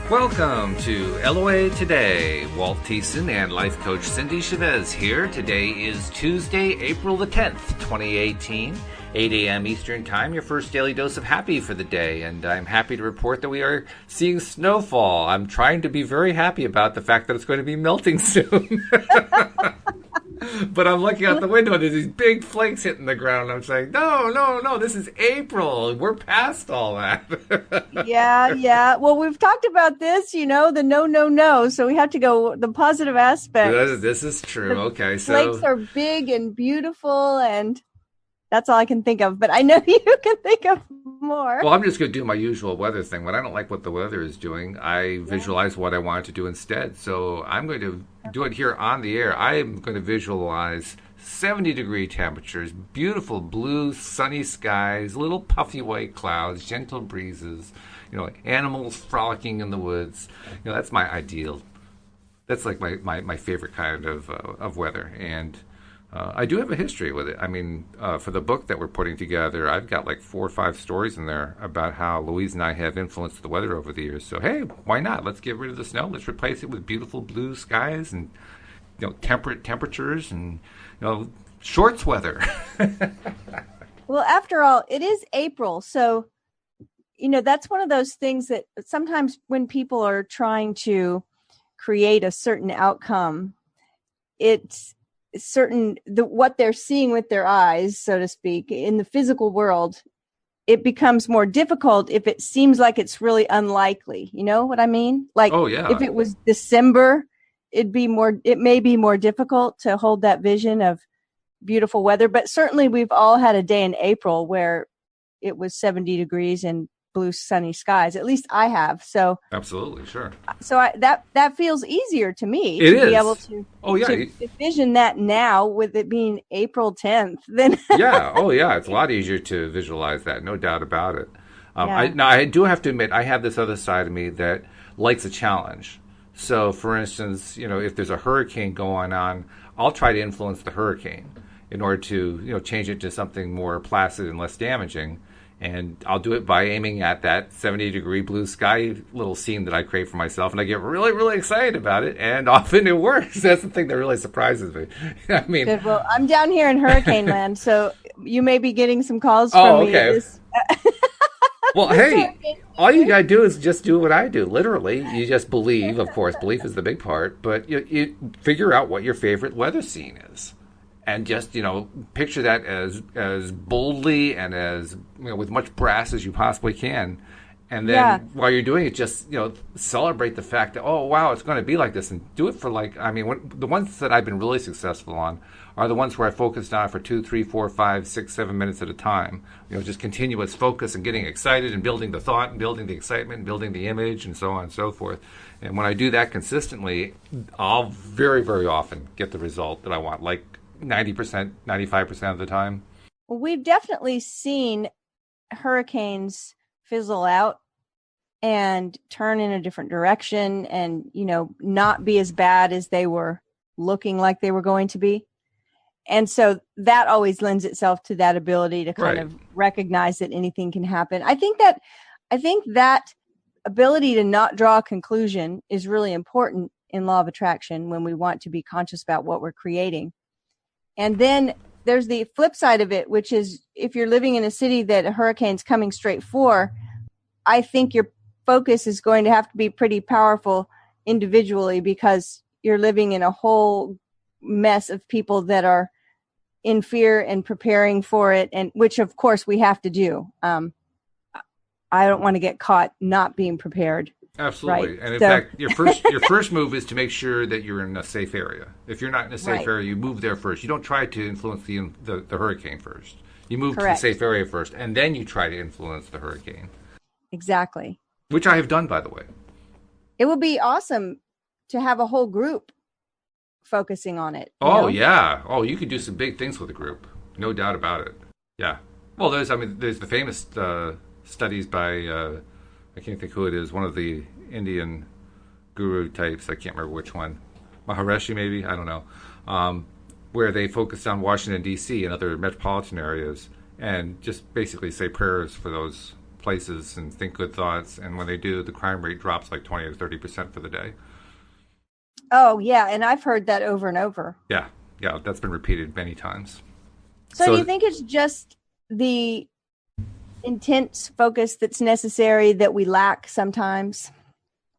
Welcome to LOA Today. Walt Thiessen and life coach Cindy Chavez here. Today is Tuesday, April the 10th, 2018, 8 a.m. Eastern Time, your first daily dose of happy for the day. And I'm happy to report that we are seeing snowfall. I'm trying to be very happy about the fact that it's going to be melting soon. But I'm looking out the window and there's these big flakes hitting the ground. I'm saying, no, this is April. We're past all that. Yeah. Well, we've talked about this, the no. So we have to go the positive aspect. This is true. The okay, so flakes are big and beautiful, and that's all I can think of. But I know you can think of more. Well, I'm just going to do my usual weather thing. When I don't like what the weather is doing, I visualize what I want to do instead. So I'm going to do it here on the air. I am going to visualize 70-degree temperatures, beautiful blue, sunny skies, little puffy white clouds, gentle breezes, animals frolicking in the woods. That's my ideal. That's like my favorite kind of weather. And I do have a history with it. I mean, for the book that we're putting together, I've got like 4 or 5 stories in there about how Louise and I have influenced the weather over the years. So, hey, why not? Let's get rid of the snow. Let's replace it with beautiful blue skies and, temperate temperatures and, shorts weather. Well, after all, it is April. So, that's one of those things that sometimes when people are trying to create a certain outcome, it's what they're seeing with their eyes, so to speak, in the physical world, it becomes more difficult if it seems like it's really unlikely. You know what I mean? Like, oh, yeah. If it was December, it may be more difficult to hold that vision of beautiful weather. But certainly we've all had a day in April where it was 70 degrees and blue sunny skies. At least I have. So absolutely, sure. So that feels easier to me it to is. Be able to to envision that now with it being April 10th. Then yeah, it's a lot easier to visualize that, no doubt about it. I do have to admit, I have this other side of me that likes a challenge. So, for instance, if there's a hurricane going on, I'll try to influence the hurricane in order to change it to something more placid and less damaging. And I'll do it by aiming at that 70-degree blue sky little scene that I create for myself. And I get really, really excited about it. And often it works. That's the thing that really surprises me. I mean, good. Well, I'm down here in hurricane land, so you may be getting some calls from me. Okay. Well, hey, all you got to do is just do what I do. Literally, you just believe. Of course, belief is the big part. But you figure out what your favorite weather scene is. And just, picture that as boldly and as, with much brass as you possibly can. And then while you're doing it, just, celebrate the fact that, oh, wow, it's going to be like this. And do it for the ones that I've been really successful on are the ones where I focused on for 2, 3, 4, 5, 6, 7 minutes at a time. Just continuous focus and getting excited and building the thought and building the excitement and building the image and so on and so forth. And when I do that consistently, I'll very, very often get the result that I want. Like, 90%, 95% of the time. Well, we've definitely seen hurricanes fizzle out and turn in a different direction and, not be as bad as they were looking like they were going to be. And so that always lends itself to that ability to kind of recognize that anything can happen. I think that ability to not draw a conclusion is really important in law of attraction when we want to be conscious about what we're creating. And then there's the flip side of it, which is if you're living in a city that a hurricane's coming straight for, I think your focus is going to have to be pretty powerful individually because you're living in a whole mess of people that are in fear and preparing for it, and which of course we have to do. I don't want to get caught not being prepared. Absolutely. Right? And in fact, your first move is to make sure that you're in a safe area. If you're not in a safe area, you move there first. You don't try to influence the hurricane first. You move to the safe area first, and then you try to influence the hurricane. Exactly. Which I have done, by the way. It would be awesome to have a whole group focusing on it. Yeah. Oh, you could do some big things with a group. No doubt about it. Yeah. Well, there's the famous studies by... I can't think who it is, one of the Indian guru types. I can't remember which one. Maharishi, maybe? I don't know. Where they focused on Washington, D.C. and other metropolitan areas and just basically say prayers for those places and think good thoughts. And when they do, the crime rate drops like 20 or 30% for the day. Oh, yeah. And I've heard that over and over. Yeah, yeah, that's been repeated many times. So do you So think it's just the intense focus that's necessary that we lack sometimes?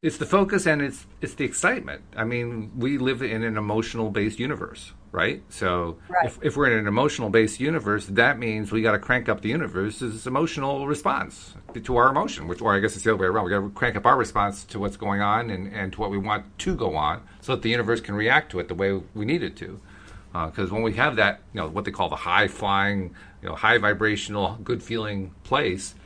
it's the focus and it's the excitement. I mean, we live in an emotional based universe, right? So Right. if we're in an emotional based universe, that means we got to crank up the universe's emotional response to our emotion, which, or I guess it's the other way around. We got to crank up our response to what's going on and to what we want to go on, so that the universe can react to it the way we need it to. Because when we have that, what they call the high flying, high vibrational, good feeling place,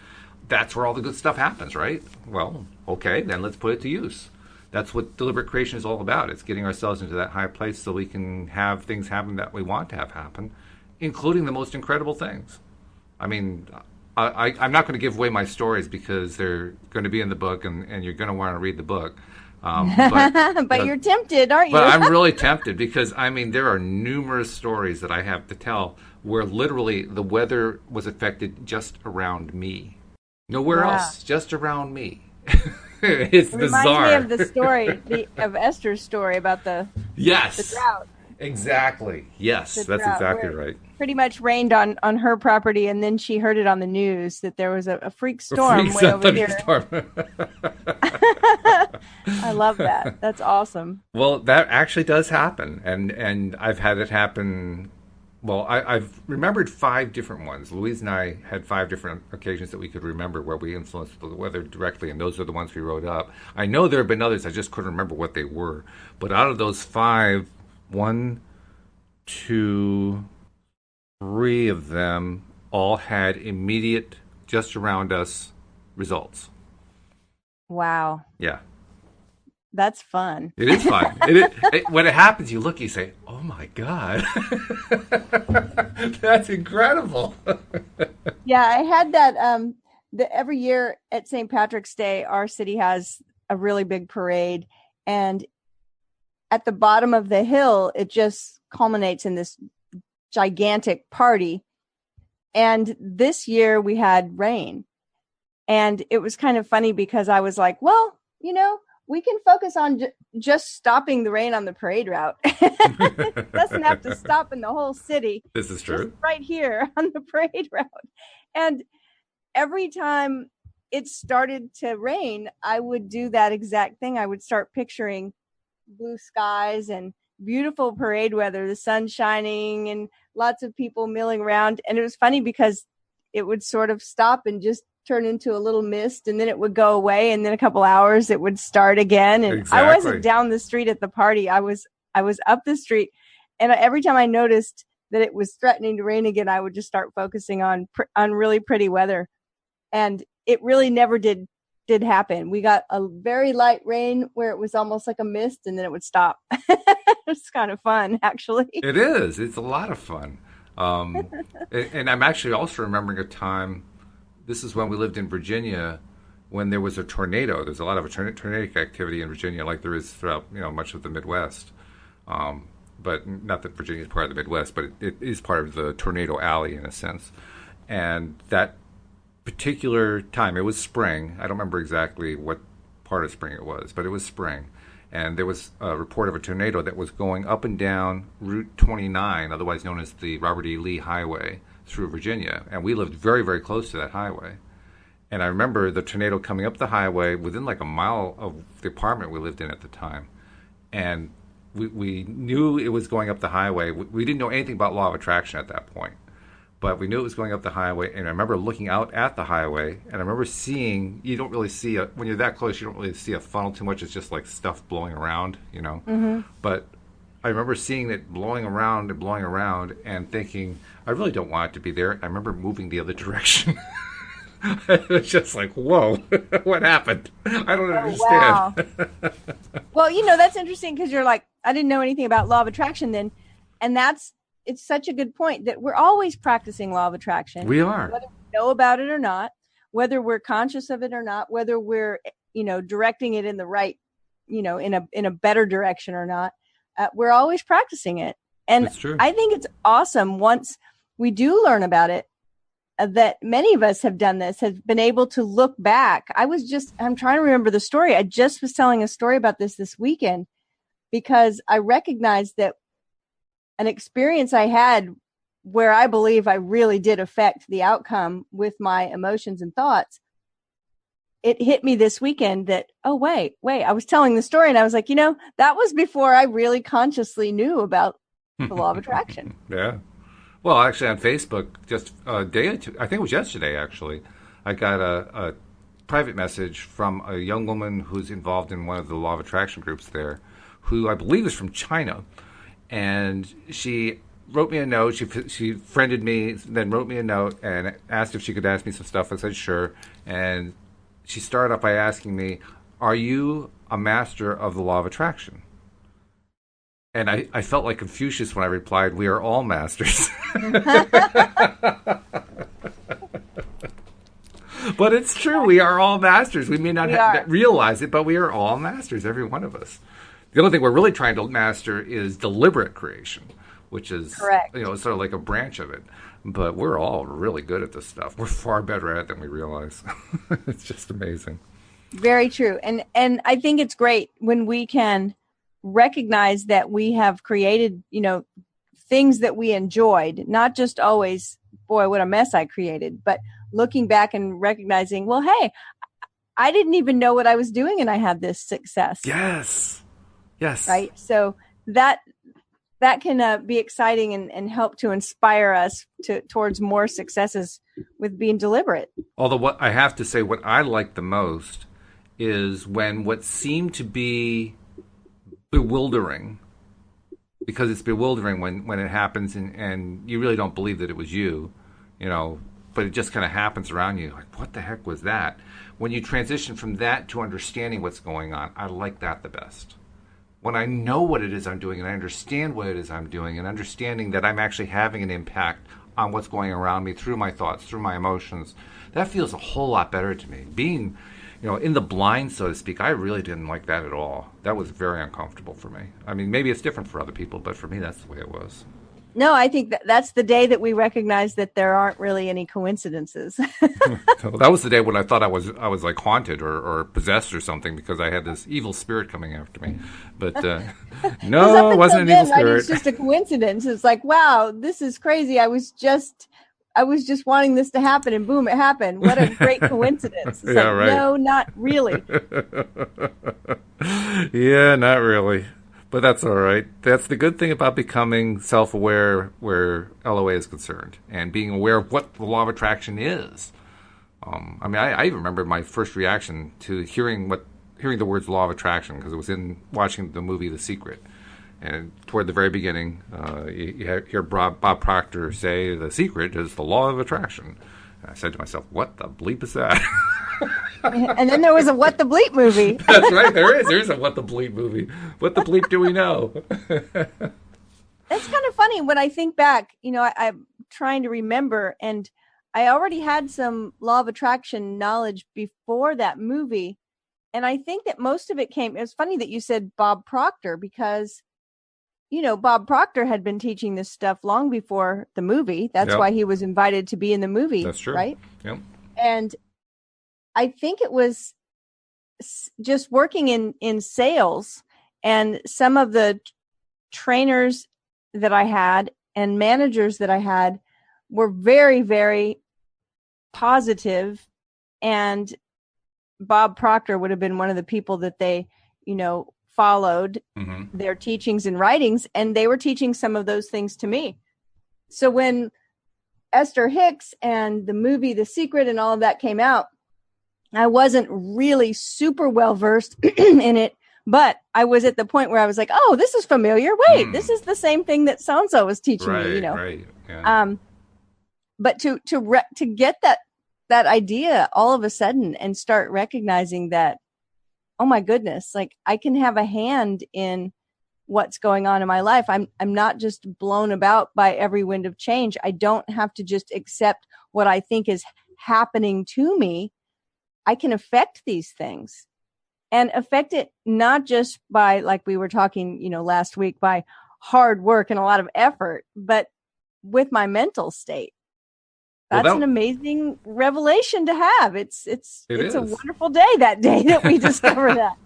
that's where all the good stuff happens, right? Well, okay, then let's put it to use. That's what deliberate creation is all about. It's getting ourselves into that high place so we can have things happen that we want to have happen, including the most incredible things. I mean, I'm not going to give away my stories because they're going to be in the book and you're going to want to read the book. But you're tempted, aren't you? But I'm really tempted because, I mean, there are numerous stories that I have to tell where literally the weather was affected just around me. Nowhere else, just around me. It's It bizarre. reminds me of the story, of Esther's story about the Yes, drought. exactly. Yes, The that's drought, exactly where right. pretty much rained on her property, and then she heard it on the news that there was a freak A storm freak way over here. thunderstorm. I love that. That's awesome. Well, that actually does happen, and I've had it happen. Well, I've remembered 5 different ones. Louise and I had 5 different occasions that we could remember where we influenced the weather directly, and those are the ones we wrote up. I know there have been others, I just couldn't remember what they were. But out of those 5, 1, 2, 3 of them all had immediate, just around us results. Wow. Yeah. That's fun. It is fun. When it happens, you look, you say, "Oh my god, that's incredible!" Yeah, I had that every year at St. Patrick's Day, our city has a really big parade, and at the bottom of the hill, it just culminates in this gigantic party. And this year we had rain. And it was kind of funny because I was like, well, we can focus on just stopping the rain on the parade route. It doesn't have to stop in the whole city. This is true. Just right here on the parade route. And every time it started to rain, I would do that exact thing. I would start picturing blue skies and beautiful parade weather, the sun shining and lots of people milling around. And it was funny because it would sort of stop and just turn into a little mist, and then it would go away, and then a couple hours it would start again. And Exactly. I wasn't down the street at the party. I was up the street, and every time I noticed that it was threatening to rain again, I would just start focusing on really pretty weather. And it really never did happen. We got a very light rain where it was almost like a mist, and then it would stop. It's kind of fun, actually. It is. It's a lot of fun. And I'm actually also remembering a time. This is when we lived in Virginia, when there was a tornado. There's a lot of tornadic activity in Virginia, like there is throughout much of the Midwest. But not that Virginia is part of the Midwest, but it is part of the tornado alley in a sense. And that particular time, it was spring. I don't remember exactly what part of spring it was, but it was spring. And there was a report of a tornado that was going up and down Route 29, otherwise known as the Robert E. Lee Highway, through Virginia. And we lived very, very close to that highway. And I remember the tornado coming up the highway within like a mile of the apartment we lived in at the time. And we knew it was going up the highway. We didn't know anything about law of attraction at that point. But we knew it was going up the highway, and I remember looking out at the highway, and I remember seeing, you don't really see, when you're that close, you don't really see a funnel too much. It's just like stuff blowing around, Mm-hmm. But I remember seeing it blowing around and thinking, I really don't want it to be there. I remember moving the other direction. It was just like, whoa, what happened? I don't understand. Wow. Well, that's interesting because you're like, I didn't know anything about law of attraction then. And it's such a good point that we're always practicing law of attraction. We are. Whether we know about it or not, whether we're conscious of it or not, whether we're, directing it in the right, in a better direction or not, we're always practicing it. And That's true. I think it's awesome once we do learn about it, that many of us have done this, have been able to look back. I'm trying to remember the story. I just was telling a story about this weekend because I recognized that an experience I had where I believe I really did affect the outcome with my emotions and thoughts. It hit me this weekend that, oh, wait, I was telling the story and I was like, that was before I really consciously knew about the law of attraction. Yeah. Well, actually, on Facebook, just a day or two, I think it was yesterday, actually, I got a private message from a young woman who's involved in one of the law of attraction groups there, who I believe is from China. And she wrote me a note. She friended me, then wrote me a note and asked if she could ask me some stuff. I said, sure. And she started off by asking me, are you a master of the law of attraction? And I felt like Confucius when I replied, we are all masters. But it's true. We are all masters. We may not realize it, but we are all masters, every one of us. The only thing we're really trying to master is deliberate creation, which is correct. Sort of like a branch of it. But we're all really good at this stuff. We're far better at it than we realize. It's just amazing. Very true. And I think it's great when we can recognize that we have created, things that we enjoyed, not just always, boy, what a mess I created, but looking back and recognizing, well, hey, I didn't even know what I was doing and I had this success. Yes. Right. So that can be exciting and help to inspire us towards more successes with being deliberate. Although what I have to say, what I like the most is when what seemed to be bewildering, because it's bewildering when it happens and you really don't believe that it was you, but it just kind of happens around you. Like, what the heck was that? When you transition from that to understanding what's going on, I like that the best. When I know what it is I'm doing and I understand what it is I'm doing and understanding that I'm actually having an impact on what's going around me through my thoughts, through my emotions, that feels a whole lot better to me. Being, in the blind, so to speak, I really didn't like that at all. That was very uncomfortable for me. I mean, maybe it's different for other people, but for me, that's the way it was. No, I think that's the day that we recognize that there aren't really any coincidences. So that was the day when I thought I was like haunted or possessed or something because I had this evil spirit coming after me. But no, it wasn't an evil spirit. Right, it's just a coincidence. It's like, wow, this is crazy. I was just wanting this to happen, and boom, it happened. What a great coincidence! It's right. No, not really. Yeah, not really. But that's all right. That's the good thing about becoming self-aware where LOA is concerned and being aware of what the law of attraction is. I even remember my first reaction to hearing the words law of attraction because it was in watching the movie The Secret. And toward the very beginning, you hear Bob Proctor say, the secret is the law of attraction. And I said to myself, what the bleep is that? And then there was a What the Bleep movie. That's right, there is. There's a What the Bleep movie. What the bleep do we know? It's kind of funny when I think back, I'm trying to remember, and I already had some law of attraction knowledge before that movie. And I think that most of it came, it was funny that you said Bob Proctor because, Bob Proctor had been teaching this stuff long before the movie. That's why he was invited to be in the movie. That's true. Right? Yep. And I think it was just working in sales, and some of the trainers that I had and managers that I had were very, very positive, and Bob Proctor would have been one of the people that they, followed their teachings and writings, and they were teaching some of those things to me. So when Esther Hicks and the movie The Secret and all of that came out, I wasn't really super well versed in it, but I was at the point where I was like, oh, this is familiar. Wait, this is the same thing that so-and-so was teaching me, Right. Yeah. But to get that idea all of a sudden and start recognizing that, oh my goodness, like I can have a hand in what's going on in my life. I'm not just blown about by every wind of change. I don't have to just accept what I think is happening to me. I can affect these things and affect it not just by, like we were talking, last week, by hard work and a lot of effort, but with my mental state. Well, That's an amazing revelation to have. it It's a is. wonderful day that day that we discover that.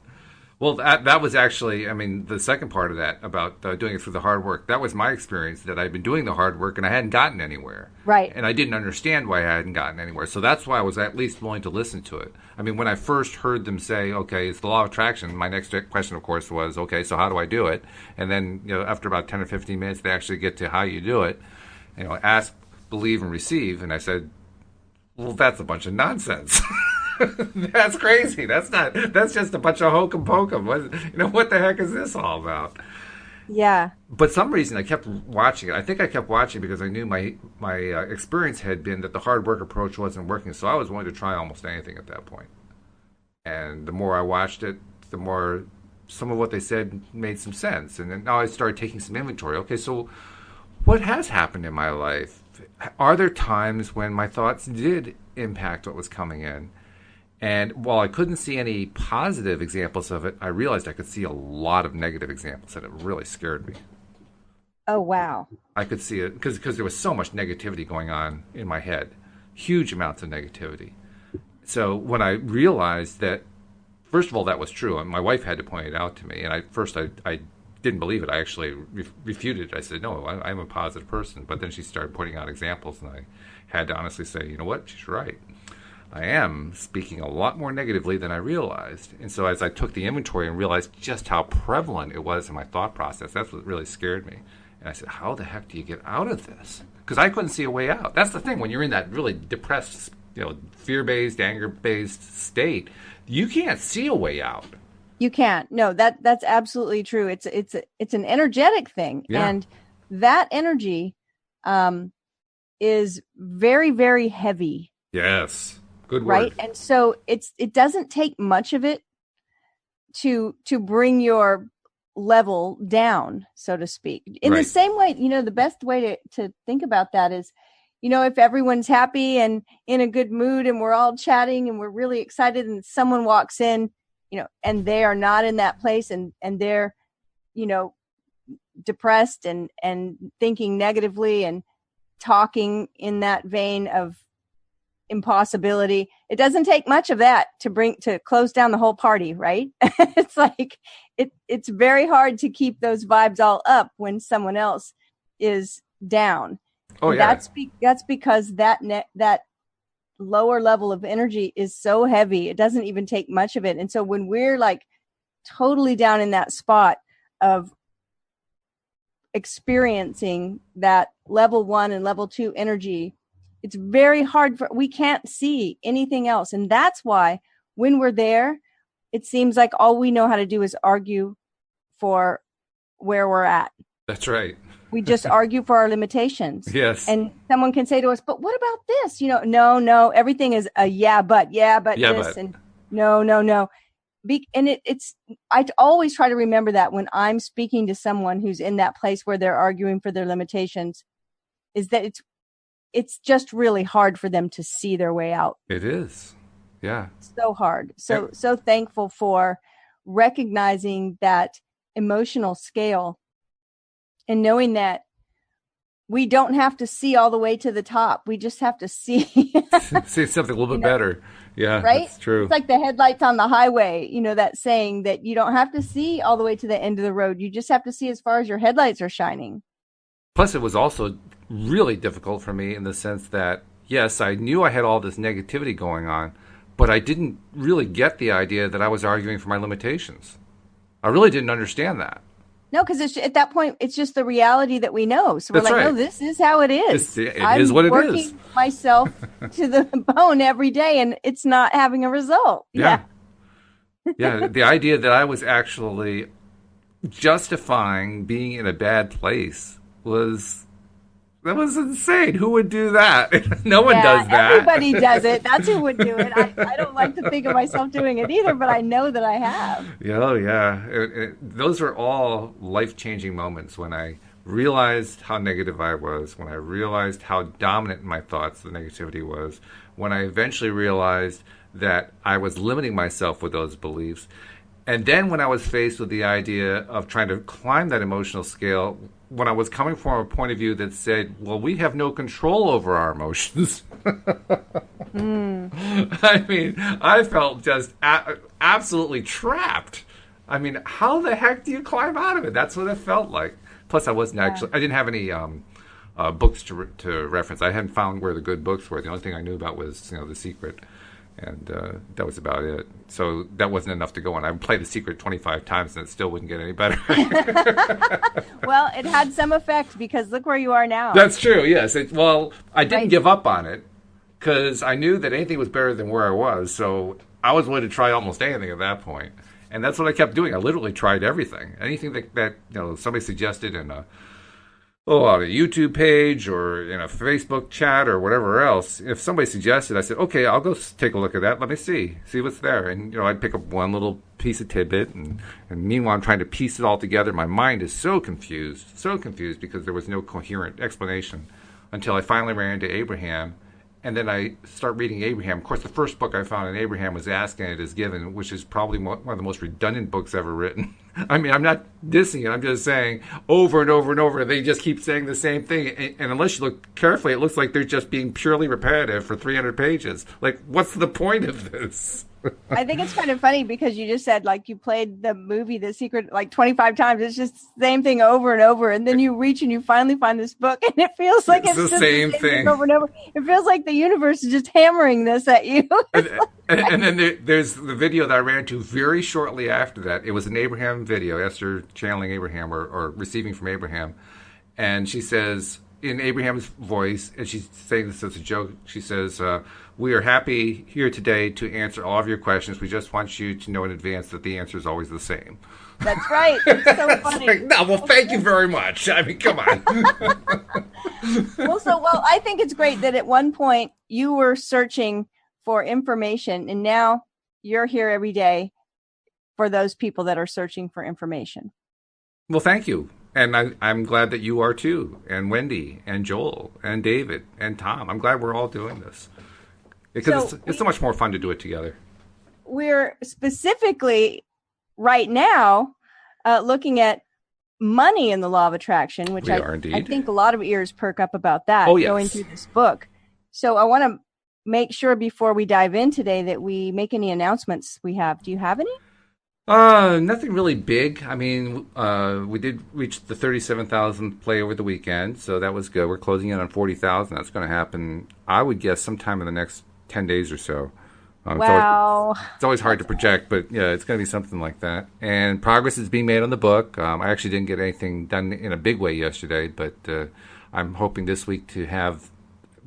Well, that was actually, I mean, the second part of that about doing it through the hard work. That was my experience, that I'd been doing the hard work and I hadn't gotten anywhere. Right. And I didn't understand why I hadn't gotten anywhere. So that's why I was at least willing to listen to it. I mean, when I first heard them say, okay, it's the law of attraction, my next question, of course, was, okay, so how do I do it? And then, after about 10 or 15 minutes, they actually get to how you do it. Ask, believe, and receive. And I said, well, that's a bunch of nonsense. That's crazy. That's just a bunch of hokum pokum. What the heck is this all about? Yeah. But some reason I kept watching it. I think I kept watching because I knew my experience had been that the hard work approach wasn't working. So I was willing to try almost anything at that point. And the more I watched it, the more some of what they said made some sense. And then now I started taking some inventory. Okay, so what has happened in my life? Are there times when my thoughts did impact what was coming in? And while I couldn't see any positive examples of it, I realized I could see a lot of negative examples, and it really scared me. Oh, wow. I could see it because there was so much negativity going on in my head, huge amounts of negativity. So when I realized that, first of all, that was true, and my wife had to point it out to me, and I didn't believe it. I actually refuted it. I said, no, I'm a positive person. But then she started pointing out examples, and I had to honestly say, you know what, she's right. I am speaking a lot more negatively than I realized. And so as I took the inventory and realized just how prevalent it was in my thought process, that's what really scared me. And I said, how the heck do you get out of this? Because I couldn't see a way out. That's the thing. When you're in that really depressed, fear-based, anger-based state, you can't see a way out. You can't. No, that's absolutely true. It's an energetic thing. Yeah. And that energy is very, very heavy. Yes. Good word. Right. And so it doesn't take much of it to bring your level down, so to speak. In the same way, the best way to think about that is, if everyone's happy and in a good mood and we're all chatting and we're really excited and someone walks in, and they are not in that place and they're, depressed and thinking negatively and talking in that vein of impossibility. It doesn't take much of that to close down the whole party, right? It's like it's very hard to keep those vibes all up when someone else is down. Oh, yeah. That's because that lower level of energy is so heavy. It doesn't even take much of it. And so when we're like totally down in that spot of experiencing that level 1 and level 2 energy, it's very hard we can't see anything else. And that's why when we're there, it seems like all we know how to do is argue for where we're at. That's right. We just argue for our limitations. Yes. And someone can say to us, but what about this? No, everything is a yeah, but this. But. And no. And I always try to remember that when I'm speaking to someone who's in that place where they're arguing for their limitations, is that it's just really hard for them to see their way out. It is. Yeah. So hard. So thankful for recognizing that emotional scale and knowing that we don't have to see all the way to the top. We just have to see see something a little bit better. Yeah, right? That's true. It's like the headlights on the highway, that saying that you don't have to see all the way to the end of the road. You just have to see as far as your headlights are shining. Plus, it was also really difficult for me in the sense that, yes, I knew I had all this negativity going on, but I didn't really get the idea that I was arguing for my limitations. I really didn't understand that. No, because at that point, it's just the reality that we know. So we're That's like, right. no, this is how it is. It is what it is. I'm working myself to the bone every day, and it's not having a result. Yeah. Yeah, the idea that I was actually justifying being in a bad place was insane. Who would do that? No one does that. Everybody does it. That's who would do it. I don't like to think of myself doing it either, but I know that I have. Oh, yeah. Those are all life-changing moments when I realized how negative I was, when I realized how dominant in my thoughts the negativity was, when I eventually realized that I was limiting myself with those beliefs. And then when I was faced with the idea of trying to climb that emotional scale, when I was coming from a point of view that said, well, we have no control over our emotions. I mean, I felt just absolutely trapped. I mean, how the heck do you climb out of it? That's what it felt like. Plus, I wasn't actually, I didn't have any books to reference. I hadn't found where the good books were. The only thing I knew about was, The Secret. And that was about it. So that wasn't enough to go on. I played The Secret 25 times and it still wouldn't get any better. Well, it had some effect because look where you are now. That's true, yes. I didn't give up on it because I knew that anything was better than where I was. So I was willing to try almost anything at that point. And that's what I kept doing. I literally tried everything. Anything that somebody suggested in on a YouTube page or in a Facebook chat or whatever else. If somebody suggested, I said, okay, I'll go take a look at that. Let me see what's there. And, I'd pick up one little piece of tidbit. And meanwhile, I'm trying to piece it all together. My mind is so confused because there was no coherent explanation until I finally ran into Abraham. And then I start reading Abraham. Of course, the first book I found in Abraham was Ask and It Is Given, which is probably one of the most redundant books ever written. I mean, I'm not dissing it. I'm just saying over and over and over, they just keep saying the same thing. And unless you look carefully, it looks like they're just being purely repetitive for 300 pages. Like, what's the point of this? I think it's kind of funny because you just said, like, you played the movie The Secret like 25 times. It's just the same thing over and over. And then you reach and you finally find this book and it feels like it's the just same thing over and over. It feels like the universe is just hammering this at you. And then there's the video that I ran to very shortly after that. It was an Abraham video, Esther channeling Abraham or receiving from Abraham. And she says, in Abraham's voice, and she's saying this as a joke, she says, we are happy here today to answer all of your questions. We just want you to know in advance that the answer is always the same. That's right. It's so funny. Like, no, well, thank you very much. I mean, come on. Well, I think it's great that at one point you were searching for information and now you're here every day for those people that are searching for information. Well, thank you. And I'm glad that you are too, and Wendy, and Joel, and David, and Tom. I'm glad we're all doing this. Because it's so much more fun to do it together. We're specifically right now looking at money in the law of attraction, which I think a lot of ears perk up about that going through this book. So I want to make sure before we dive in today that we make any announcements we have. Do you have any? Nothing really big. I mean, we did reach the 37,000 play over the weekend, so that was good. We're closing in on 40,000. That's going to happen, I would guess, sometime in the next 10 days or so. Wow. It's always hard to project, but yeah, it's going to be something like that. And progress is being made on the book. I actually didn't get anything done in a big way yesterday, but I'm hoping this week to have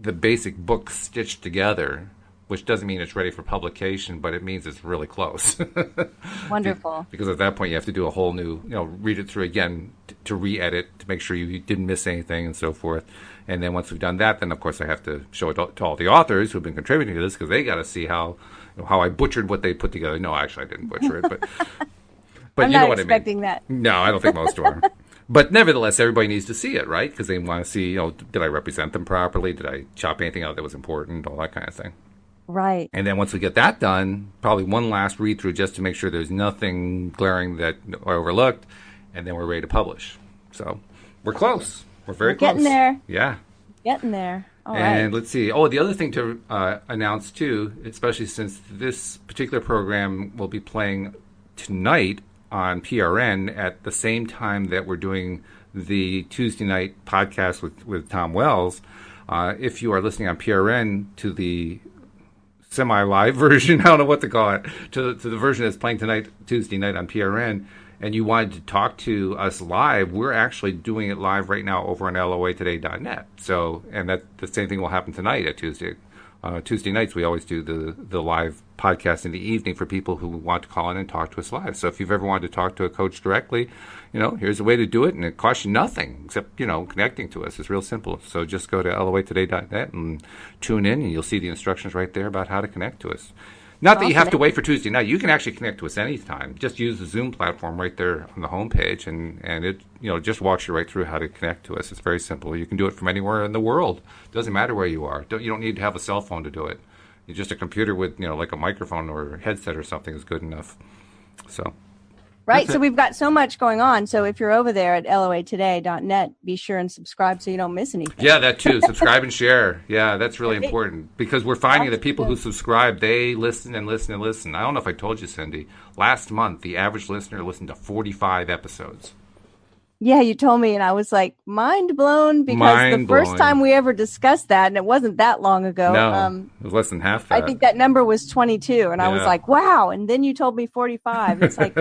the basic book stitched together, which doesn't mean it's ready for publication, but it means it's really close. Wonderful. Because at that point, you have to do a whole new, read it through again to re-edit, to make sure you didn't miss anything and so forth. And then once we've done that, then of course I have to show it to all the authors who've been contributing to this because they got to see how I butchered what they put together. No, actually, I didn't butcher it, but I'm you know not what expecting I mean. that. No, I don't think most are. But nevertheless, everybody needs to see it, right? Because they want to see, did I represent them properly? Did I chop anything out that was important? All that kind of thing. Right. And then once we get that done, probably one last read through just to make sure there's nothing glaring that I overlooked, and then we're ready to publish. So we're close. We're very close. Getting there. Yeah. Getting there. All and right. Let's see. Oh, the other thing to announce too, especially since this particular program will be playing tonight on PRN at the same time that we're doing the Tuesday night podcast with Tom Wells. If you are listening on PRN to the semi-live version, I don't know what to call it, to the version that's playing tonight, Tuesday night on PRN, and you wanted to talk to us live, we're actually doing it live right now over on loatoday.net. So, and that the same thing will happen tonight at Tuesday. Tuesday nights, we always do the live podcast in the evening for people who want to call in and talk to us live. So if you've ever wanted to talk to a coach directly, here's a way to do it, and it costs you nothing except, connecting to us. It's real simple. So just go to loatoday.net and tune in, and you'll see the instructions right there about how to connect to us. Not that you have to wait for Tuesday night. You can actually connect to us anytime. Just use the Zoom platform right there on the homepage, and it just walks you right through how to connect to us. It's very simple. You can do it from anywhere in the world. It doesn't matter where you are. You don't need to have a cell phone to do it. Just a computer with like a microphone or a headset or something is good enough. So Right. So we've got so much going on. So if you're over there at loatoday.net, be sure and subscribe so you don't miss anything. Yeah, that too. Subscribe and share. Yeah, that's really important because we're finding that people who subscribe, they listen and listen and listen. I don't know if I told you, Cindie, last month, the average listener listened to 45 episodes. Yeah, you told me, and I was like mind blown because the first time we ever discussed that, and it wasn't that long ago. No, it was less than half that. I think that number was 22, and I was like, wow. And then you told me 45. It's like,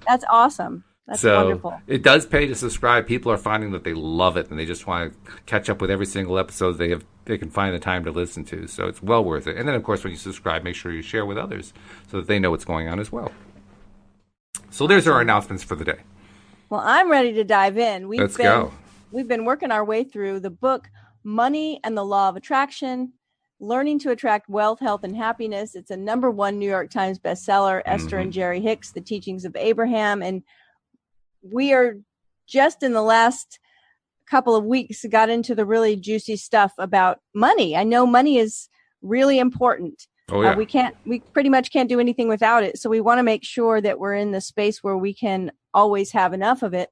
that's awesome. That's wonderful. It does pay to subscribe. People are finding that they love it, and they just want to catch up with every single episode they can find the time to listen to. So it's well worth it. And then, of course, when you subscribe, make sure you share with others so that they know what's going on as well. So there's our announcements for the day. Well, I'm ready to dive in. Let's go. We've been working our way through the book, Money and the Law of Attraction, Learning to Attract Wealth, Health, and Happiness. It's a #1 New York Times bestseller, Esther and Jerry Hicks, The Teachings of Abraham. And we are just in the last couple of weeks got into the really juicy stuff about money. I know money is really important. Oh, yeah. We pretty much can't do anything without it. So we want to make sure that we're in the space where we can always have enough of it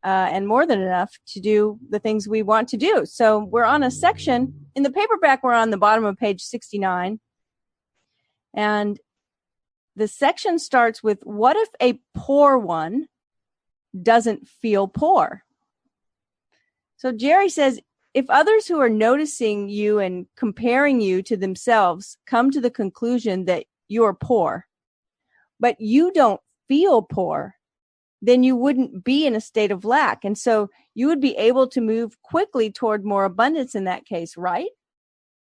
and more than enough to do the things we want to do. So we're on a section in the paperback. We're on the bottom of page 69. And the section starts with, what if a poor one doesn't feel poor? So Jerry says, if others who are noticing you and comparing you to themselves come to the conclusion that you're poor, but you don't feel poor, then you wouldn't be in a state of lack. And so you would be able to move quickly toward more abundance in that case, right?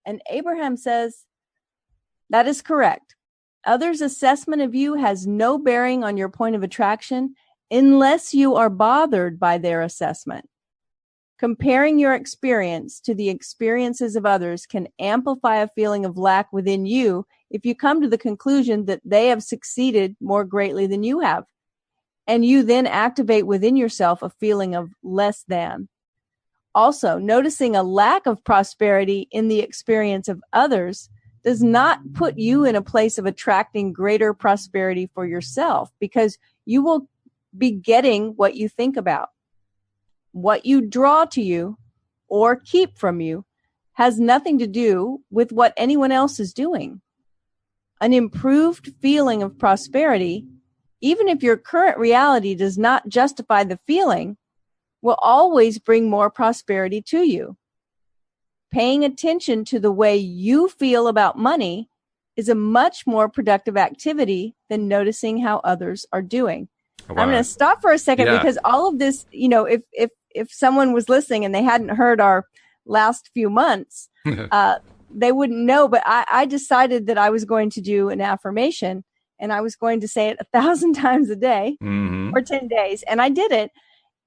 And Abraham says, that is correct. Others' assessment of you has no bearing on your point of attraction unless you are bothered by their assessment. Comparing your experience to the experiences of others can amplify a feeling of lack within you if you come to the conclusion that they have succeeded more greatly than you have. And you then activate within yourself a feeling of less than. Also, noticing a lack of prosperity in the experience of others does not put you in a place of attracting greater prosperity for yourself, because you will be getting what you think about. What you draw to you or keep from you has nothing to do with what anyone else is doing. An improved feeling of prosperity, even if your current reality does not justify the feeling, will always bring more prosperity to you. Paying attention to the way you feel about money is a much more productive activity than noticing how others are doing. Wow. I'm going to stop for a second because all of this, if someone was listening and they hadn't heard our last few months, they wouldn't know. But I decided that I was going to do an affirmation, and I was going to say it 1,000 times a day for 10 days. And I did it.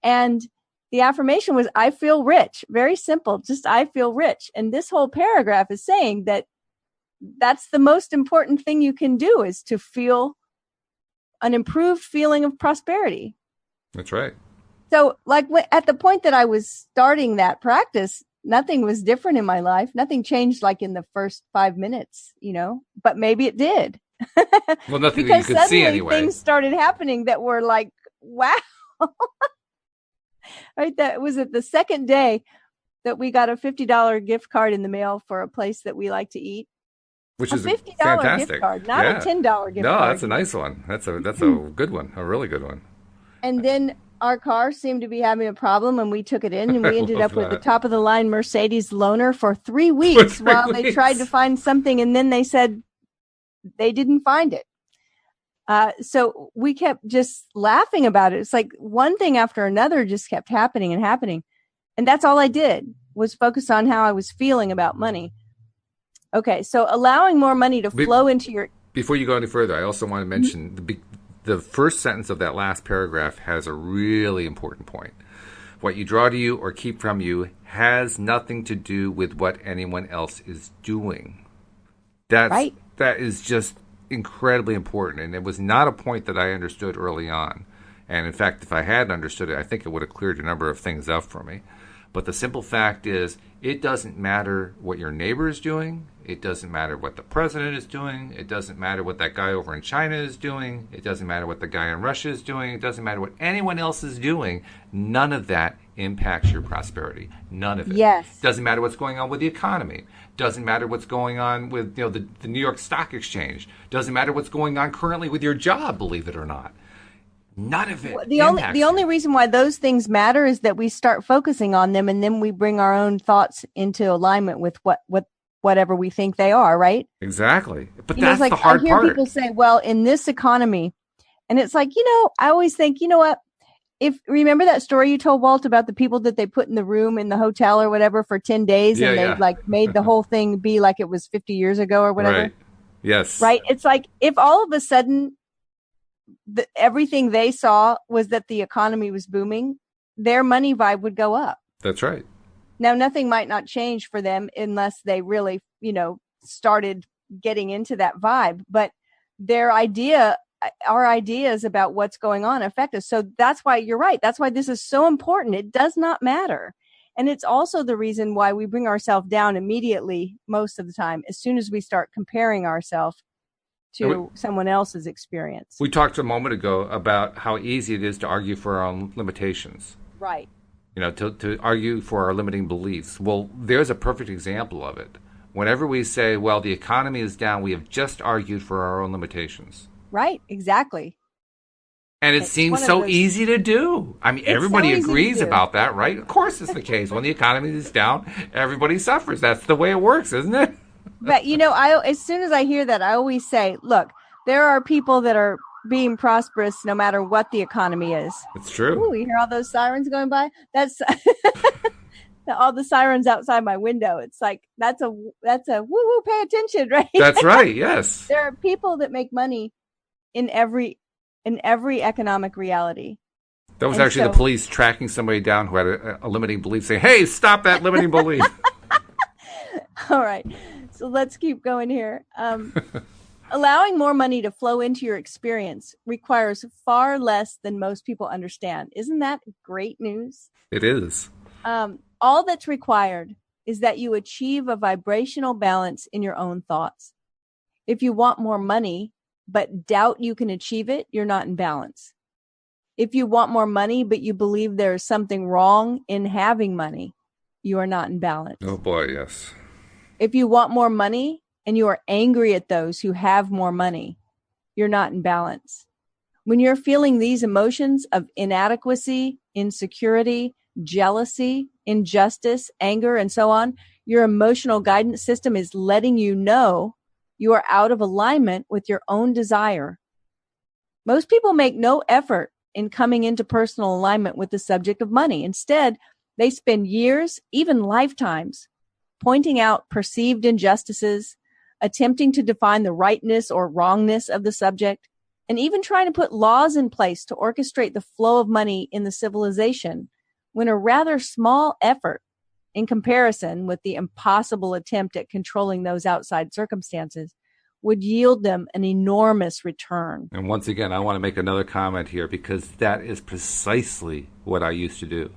And the affirmation was, I feel rich. Very simple. Just, I feel rich. And this whole paragraph is saying that that's the most important thing you can do, is to feel an improved feeling of prosperity. That's right. So like at the point that I was starting that practice, nothing was different in my life. Nothing changed like in the first 5 minutes, but maybe it did. Well, nothing that you could see anyway. Things started happening that were like, wow. Right. That was it. The second day that we got a $50 gift card in the mail for a place that we like to eat. Which is a $50 fantastic gift card, not a $10 gift card. No, that's a nice one. That's a good one. A really good one. And then our car seemed to be having a problem, and we took it in, and we ended up with the top of the line Mercedes loaner for 3 weeks while they tried to find something, and then they said they didn't find it. So we kept just laughing about it. It's like one thing after another just kept happening and happening. And that's all I did, was focus on how I was feeling about money. Okay, so allowing more money to flow into your... Before you go any further, I also want to mention the first sentence of that last paragraph has a really important point. What you draw to you or keep from you has nothing to do with what anyone else is doing. That is just incredibly important, and it was not a point that I understood early on. And in fact, if I had understood it, I think it would have cleared a number of things up for me. But the simple fact is, it doesn't matter what your neighbor is doing. It doesn't matter what the president is doing. It doesn't matter what that guy over in China is doing. It doesn't matter what the guy in Russia is doing. It doesn't matter what anyone else is doing. None of that impacts your prosperity. None of it. Yes. Doesn't matter what's going on with the economy. Doesn't matter what's going on with the New York Stock Exchange. Doesn't matter what's going on currently with your job, believe it or not. None of it. The only reason why those things matter is that we start focusing on them, and then we bring our own thoughts into alignment with whatever we think they are, right? Exactly. But that's the hard part. I hear people say, well, in this economy, and it's like, I always think, you know what? Remember that story you told, Walt, about the people that they put in the room in the hotel or whatever for 10 days and they made the whole thing be like it was 50 years ago or whatever? Right. Yes. Right? It's like if all of a sudden everything they saw was that the economy was booming, their money vibe would go up. That's right. Now, nothing might not change for them unless they really, started getting into that vibe. But our ideas about what's going on affect us. So that's why you're right. That's why this is so important. It does not matter. And it's also the reason why we bring ourselves down immediately most of the time, as soon as we start comparing ourselves to someone else's experience. We talked a moment ago about how easy it is to argue for our own limitations. Right. To argue for our limiting beliefs. Well, there's a perfect example of it. Whenever we say, well, the economy is down, we have just argued for our own limitations. Right, exactly. And it seems so easy to do. I mean, everybody agrees about that, right? Of course it's the case. When the economy is down, everybody suffers. That's the way it works, isn't it? But, as soon as I hear that, I always say, look, there are people that are being prosperous no matter what the economy is. It's true. Ooh, you hear all those sirens going by? That's all the sirens outside my window. It's like, that's a woo-woo, pay attention, right? That's right, yes. There are people that make money in every economic reality. That was the police tracking somebody down who had a limiting belief, saying, hey, stop that limiting belief. All right. So let's keep going here. Allowing more money to flow into your experience requires far less than most people understand. Isn't that great news? It is. All that's required is that you achieve a vibrational balance in your own thoughts. If you want more money, but doubt you can achieve it, you're not in balance. If you want more money, but you believe there is something wrong in having money, you are not in balance. Oh boy, yes. If you want more money and you are angry at those who have more money, you're not in balance. When you're feeling these emotions of inadequacy, insecurity, jealousy, injustice, anger, and so on, your emotional guidance system is letting you know you are out of alignment with your own desire. Most people make no effort in coming into personal alignment with the subject of money. Instead, they spend years, even lifetimes, pointing out perceived injustices, attempting to define the rightness or wrongness of the subject, and even trying to put laws in place to orchestrate the flow of money in the civilization, when a rather small effort in comparison with the impossible attempt at controlling those outside circumstances would yield them an enormous return. And once again, I want to make another comment here, because that is precisely what I used to do.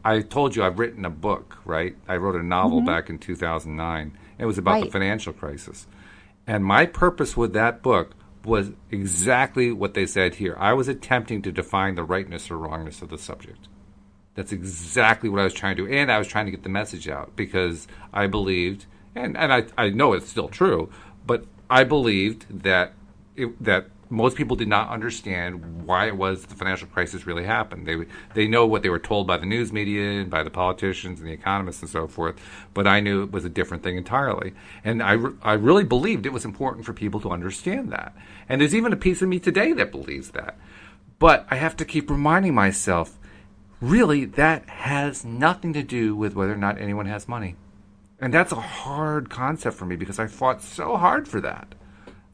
I told you I've written a book, right? I wrote a novel back in 2009. It was about the financial crisis. And my purpose with that book was exactly what they said here. I was attempting to define the rightness or wrongness of the subject. That's exactly what I was trying to do. And I was trying to get the message out, because I believed, and I know it's still true, but I believed that that most people did not understand why it was the financial crisis really happened. They know what they were told by the news media and by the politicians and the economists and so forth, but I knew it was a different thing entirely. And I really believed it was important for people to understand that. And there's even a piece of me today that believes that. But I have to keep reminding myself, really, that has nothing to do with whether or not anyone has money. And that's a hard concept for me, because I fought so hard for that.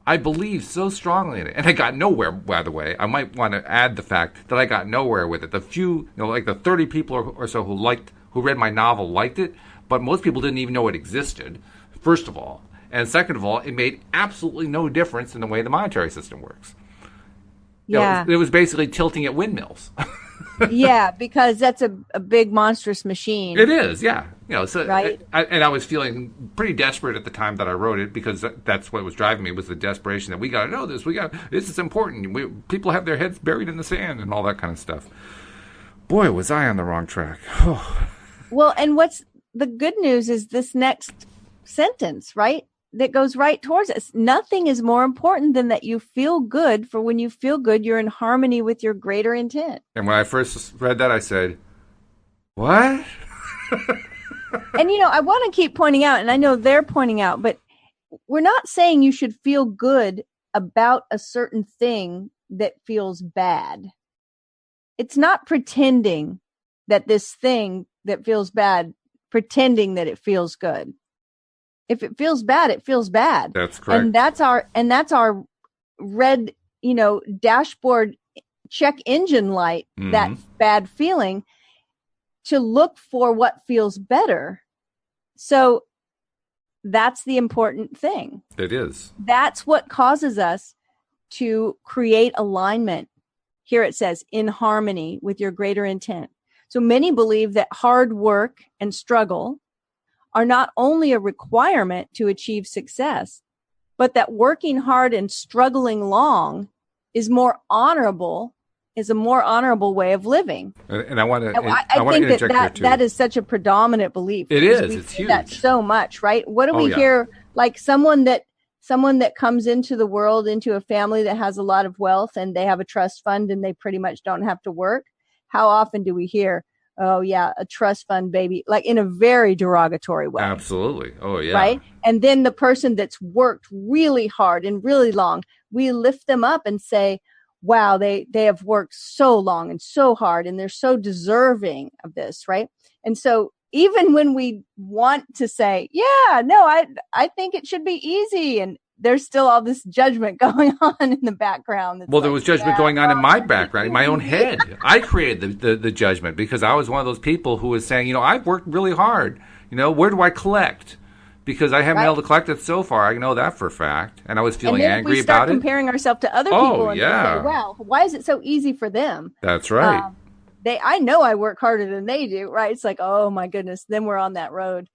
I believe so strongly in it. And I got nowhere, by the way. I might want to add the fact that I got nowhere with it. The few, like the 30 people or so who read my novel liked it, but most people didn't even know it existed, first of all. And second of all, it made absolutely no difference in the way the monetary system works. Yeah. It was basically tilting at windmills. Yeah, because that's a big monstrous machine. It is, yeah. So right? and I was feeling pretty desperate at the time that I wrote it because that's what was driving me was the desperation that we got to know this. This is important. People have their heads buried in the sand and all that kind of stuff. Boy, was I on the wrong track. Well, and what's the good news is this next sentence, right? That goes right towards us. Nothing is more important than that you feel good, for when you feel good, you're in harmony with your greater intent. And when I first read that, I said, what? And, I want to keep pointing out, and I know they're pointing out, but we're not saying you should feel good about a certain thing that feels bad. It's not pretending that this thing that feels bad, pretending that it feels good. If it feels bad, it feels bad. That's correct. And that's our red, dashboard check engine light, that bad feeling, to look for what feels better. So that's the important thing. It is. That's what causes us to create alignment. Here it says, in harmony with your greater intent. So many believe that hard work and struggle are not only a requirement to achieve success, but that working hard and struggling long is a more honorable way of living. And I want to I think that is such a predominant belief. It is. We it's hear huge. that so much, right? What do we hear? Like someone that comes into the world, into a family that has a lot of wealth and they have a trust fund and they pretty much don't have to work. How often do we hear, oh yeah, a trust fund baby, like in a very derogatory way? Absolutely. Oh yeah. Right. And then the person that's worked really hard and really long, we lift them up and say, wow, they have worked so long and so hard and they're so deserving of this. Right. And so even when we want to say, yeah, no, I think it should be easy, and there's still all this judgment going on in the background. Well, there was judgment going on in my background, in my own head. I created the judgment because I was one of those people who was saying, I've worked really hard. Where do I collect? Because I haven't been able to collect it so far. I know that for a fact. And I was feeling angry about it. We start comparing ourselves to other people and yeah. say, wow, why is it so easy for them? That's right. I know I work harder than they do, right? It's like, oh my goodness, then we're on that road.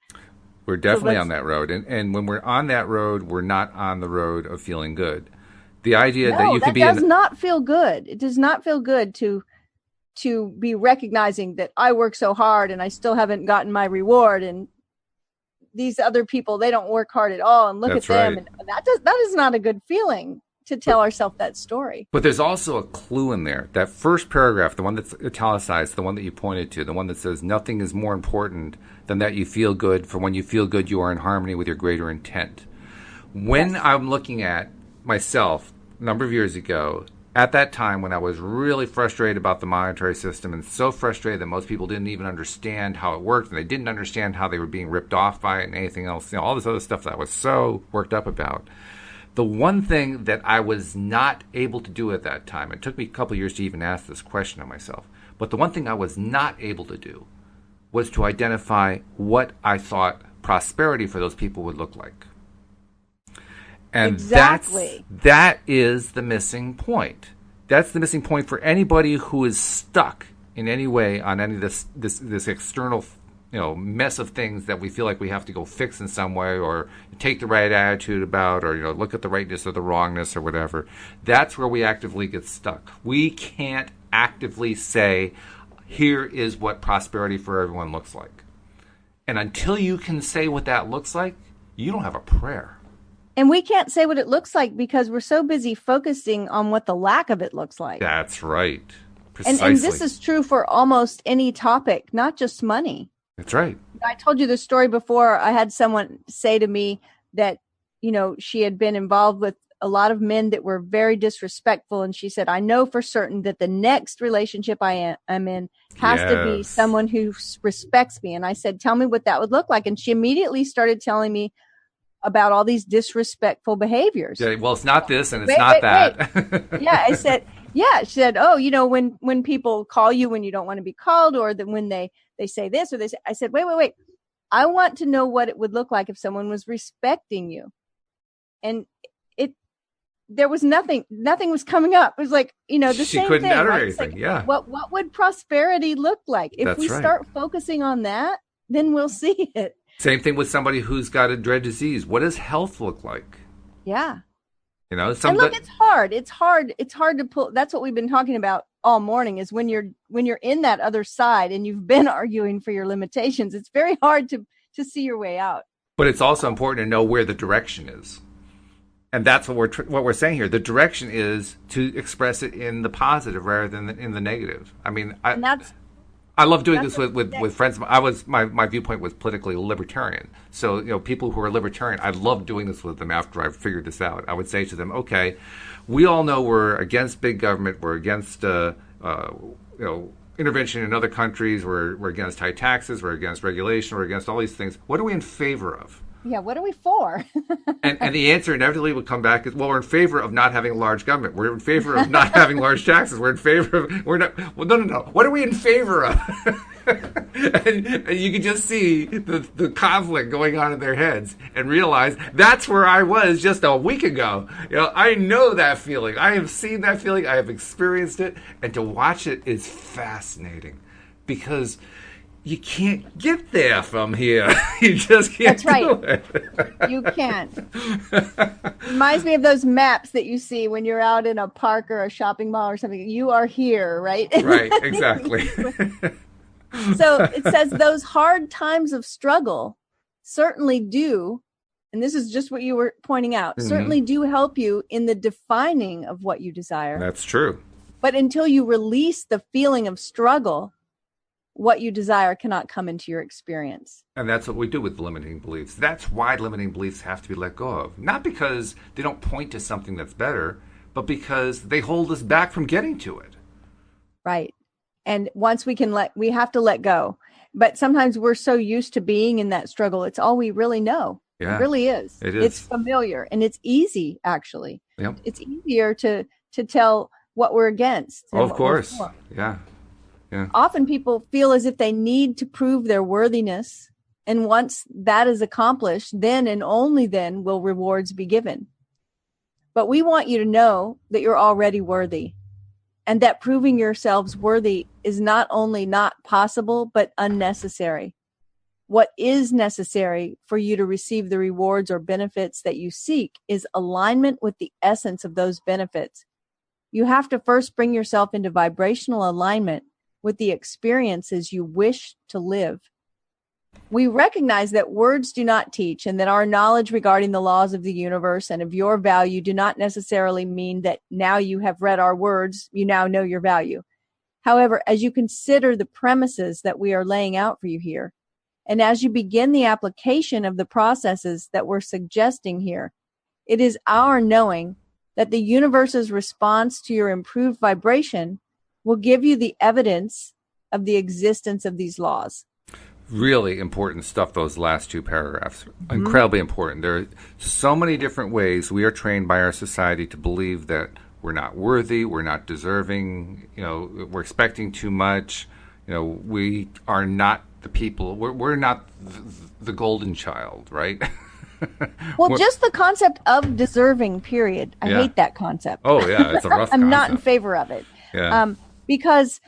We're definitely on that road. And when we're on that road, we're not on the road of feeling good. The idea that you could be... It does not feel good. It does not feel good to be recognizing that I work so hard and I still haven't gotten my reward, and these other people, they don't work hard at all, and look at them. Right. And that is not a good feeling to tell ourselves that story. But there's also a clue in there. That first paragraph, the one that's italicized, the one that you pointed to, the one that says nothing is more important than that you feel good, for when you feel good, you are in harmony with your greater intent. When I'm looking at myself a number of years ago, at that time when I was really frustrated about the monetary system, and so frustrated that most people didn't even understand how it worked, and they didn't understand how they were being ripped off by it and anything else, all this other stuff that I was so worked up about. The one thing that I was not able to do at that time, it took me a couple of years to even ask this question of myself, but the one thing I was not able to do was to identify what I thought prosperity for those people would look like. And exactly. that is the missing point. That's the missing point for anybody who is stuck in any way on any of this external mess of things that we feel like we have to go fix in some way, or take the right attitude about, or look at the rightness or the wrongness or whatever. That's where we actively get stuck. We can't actively say, here is what prosperity for everyone looks like. And until you can say what that looks like, you don't have a prayer. And we can't say what it looks like because we're so busy focusing on what the lack of it looks like. That's right. Precisely. And this is true for almost any topic, not just money. That's right. I told you the story before. I had someone say to me that, she had been involved with a lot of men that were very disrespectful. And she said, I know for certain that the next relationship I am in has to be someone who respects me. And I said, tell me what that would look like. And she immediately started telling me about all these disrespectful behaviors. Yeah, well, it's not this and it's not that. Yeah, I said, she said, oh, when people call you when you don't want to be called, or when they say this or they say, I said, wait. I want to know what it would look like if someone was respecting you. And there was nothing was coming up. It was like, the She same couldn't thing, utter right? anything. Like, Yeah, what would prosperity look like? If that's we right. start focusing on that, then we'll see it. Same thing with somebody who's got a dread disease. What does health look like? Yeah. Some And look, it's hard. It's hard to pull. That's what we've been talking about all morning, is when you're in that other side and you've been arguing for your limitations, it's very hard to see your way out. but it's also important to know where the direction is. And that's what we're saying here. The direction is to express it in the positive rather than in the negative. I mean, I love doing this with friends. My viewpoint was politically libertarian. So, people who are libertarian, I love doing this with them after I've figured this out. I would say to them, okay, we all know we're against big government. We're against, intervention in other countries. We're against high taxes. We're against regulation. We're against all these things. What are we in favor of? Yeah, what are we for? and the answer inevitably would come back is, well, we're in favor of not having a large government. We're in favor of not having large taxes. We're in favor of, we're not, well, no. What are we in favor of? and you can just see the conflict going on in their heads and realize that's where I was just a week ago. I know that feeling. I have seen that feeling. I have experienced it. And to watch it is fascinating because you can't get there from here. You just can't. That's right. Do it. You can't. Reminds me of those maps that you see when you're out in a park or a shopping mall or something. You are here, right? Right, exactly. So it says those hard times of struggle certainly do, and this is just what you were pointing out, certainly do help you in the defining of what you desire. That's true. But until you release the feeling of struggle, what you desire cannot come into your experience. And that's what we do with limiting beliefs. That's why limiting beliefs have to be let go of. Not because they don't point to something that's better, but because they hold us back from getting to it. Right. And once we have to let go. But sometimes we're so used to being in that struggle, it's all we really know. Yeah, it really is. It is. It's familiar and it's easy, actually. Yep. It's easier to tell what we're against. Oh, of course. Yeah. Yeah. Often people feel as if they need to prove their worthiness. And once that is accomplished, then and only then will rewards be given. But we want you to know that you're already worthy and that proving yourselves worthy is not only not possible, but unnecessary. What is necessary for you to receive the rewards or benefits that you seek is alignment with the essence of those benefits. You have to first bring yourself into vibrational alignment with the experiences you wish to live. We recognize that words do not teach and that our knowledge regarding the laws of the universe and of your value do not necessarily mean that now you have read our words, you now know your value. However, as you consider the premises that we are laying out for you here, and as you begin the application of the processes that we're suggesting here, it is our knowing that the universe's response to your improved vibration will give you the evidence of the existence of these laws. Really important stuff, those last two paragraphs. Incredibly important. There are so many different ways we are trained by our society to believe that we're not worthy, we're not deserving, we're expecting too much, we are not the people, we're not the golden child, right? Well, just the concept of deserving, period. I hate that concept. Oh, yeah, it's a rough I'm concept. not in favor of it. Yeah. Because,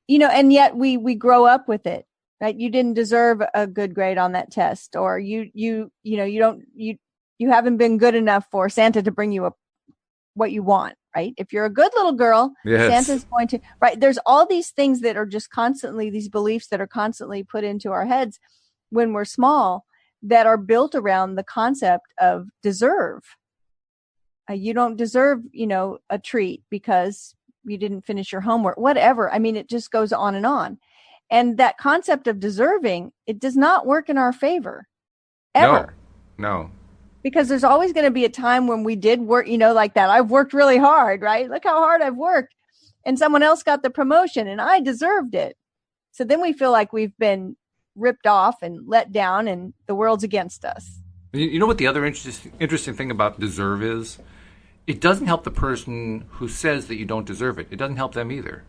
and yet we grow up with it, right? You didn't deserve a good grade on that test, or you haven't been good enough for Santa to bring you what you want, right? If you're a good little girl, yes. Santa's going to, right? There's all these things that are just constantly, these beliefs that are constantly put into our heads when we're small that are built around the concept of deserve. You don't deserve, a treat because you didn't finish your homework, whatever. I mean, it just goes on. And that concept of deserving, it does not work in our favor, ever. No. Because there's always going to be a time when we did work, like that. I've worked really hard, right? Look how hard I've worked. And someone else got the promotion and I deserved it. So then we feel like we've been ripped off and let down and the world's against us. You know what the other interesting thing about deserve is? It doesn't help the person who says that you don't deserve it. It doesn't help them either.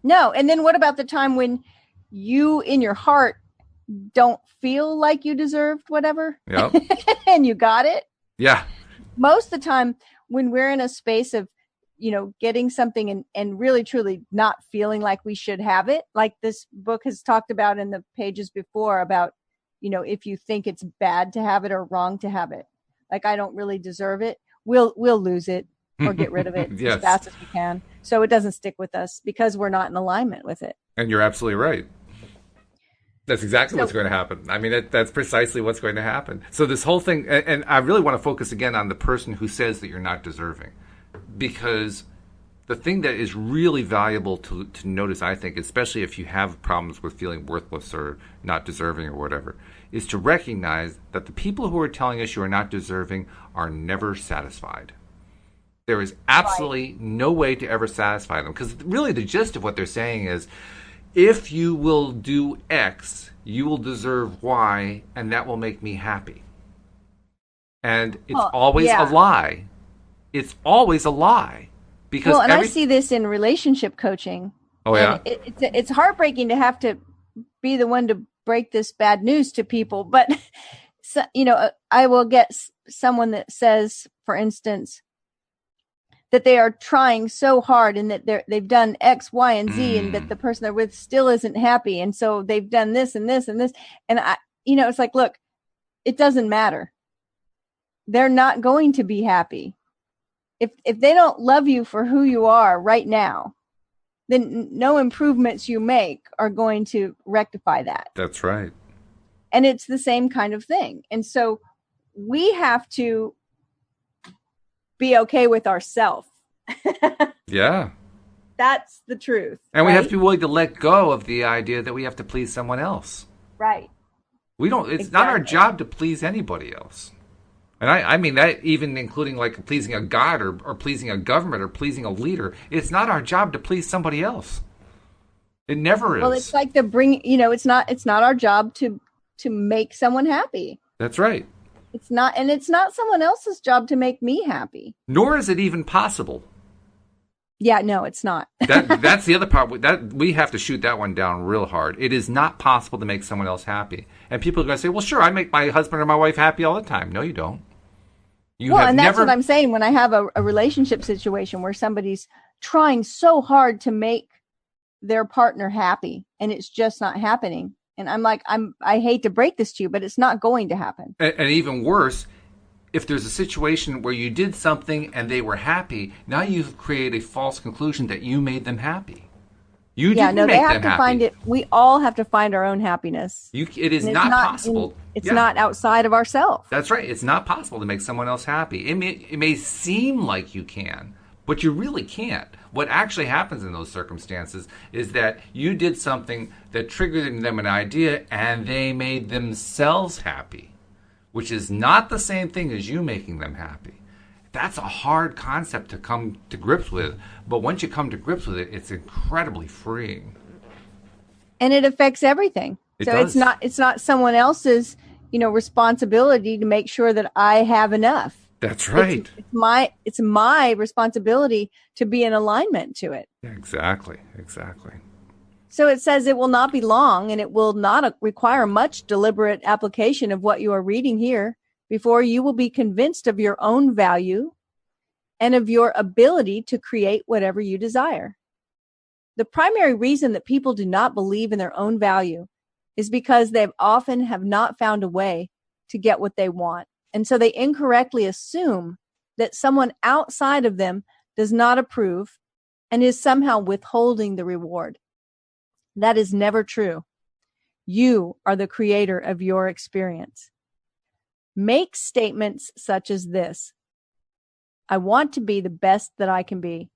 No. And then what about the time when you in your heart don't feel like you deserved whatever? Yep. And you got it? Yeah. Most of the time when we're in a space of, getting something and really truly not feeling like we should have it, like this book has talked about in the pages before about, if you think it's bad to have it or wrong to have it, like I don't really deserve it, we'll lose it or get rid of it as Yes. fast as we can, so it doesn't stick with us because we're not in alignment with it. And you're absolutely right. That's exactly what's going to happen. I mean, that's precisely what's going to happen. So this whole thing, and I really want to focus again on the person who says that you're not deserving, because the thing that is really valuable to notice, I think, especially if you have problems with feeling worthless or not deserving or whatever, is to recognize that the people who are telling us you are not deserving are never satisfied. There is absolutely no way to ever satisfy them, because really the gist of what they're saying is, if you will do X, you will deserve Y, and that will make me happy. And it's always a lie. It's always a lie. Because I see this in relationship coaching. Oh, yeah? It's heartbreaking to have to be the one to break this bad news to people. But, I will get someone that says, for instance, that they are trying so hard and that they've done X, Y, and Z, and that the person they're with still isn't happy. And so they've done this and this and this. And it's like, look, it doesn't matter. They're not going to be happy. If they don't love you for who you are right now, then no improvements you make are going to rectify that. That's right. And it's the same kind of thing. And so we have to be okay with ourselves. Yeah. That's the truth. And we have to be willing to let go of the idea that we have to please someone else. Right. It's not our job to please anybody else. And I mean that even including like pleasing a god or pleasing a government or pleasing a leader. It's not our job to please somebody else. It never is. Well, it's like it's not our job to make someone happy. That's right. It's not someone else's job to make me happy. Nor is it even possible. Yeah, no, it's not. That's the other part. That we have to shoot that one down real hard. It is not possible to make someone else happy. And people are going to say, well, sure, I make my husband or my wife happy all the time. No, you don't. That's what I'm saying. When I have a relationship situation where somebody's trying so hard to make their partner happy and it's just not happening. And I'm like, I hate to break this to you, but it's not going to happen. And even worse, if there's a situation where you did something and they were happy, now you've created a false conclusion that you made them happy. You didn't make them happy. They have to find it. We all have to find our own happiness. It is not possible. It's not outside of ourselves. That's right. It's not possible to make someone else happy. It may seem like you can, but you really can't. What actually happens in those circumstances is that you did something that triggered in them an idea and they made themselves happy, which is not the same thing as you making them happy. That's a hard concept to come to grips with, but once you come to grips with it, it's incredibly freeing. And it affects everything. It's not someone else's, responsibility to make sure that I have enough. That's right. It's my responsibility to be in alignment to it. Exactly. So it says it will not be long and it will not require much deliberate application of what you are reading here before you will be convinced of your own value and of your ability to create whatever you desire. The primary reason that people do not believe in their own value is because they often have not found a way to get what they want. And so they incorrectly assume that someone outside of them does not approve and is somehow withholding the reward. That is never true. You are the creator of your experience. Make statements such as this: I want to be the best that I can be.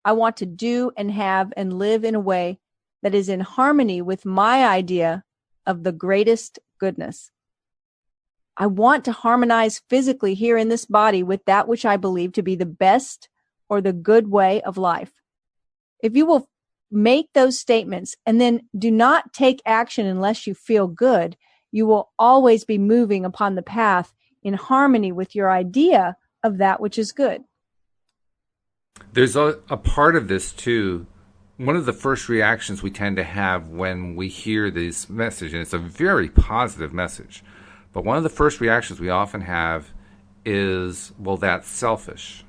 I want to do and have and live in a way that is in harmony with my idea of the greatest goodness. I want to harmonize physically here in this body with that which I believe to be the best or the good way of life. If you will make those statements and then do not take action unless you feel good, you will always be moving upon the path in harmony with your idea of that which is good. There's a part of this too. One of the first reactions we tend to have when we hear this message, and it's a very positive message, but one of the first reactions we often have is, well, that's selfish.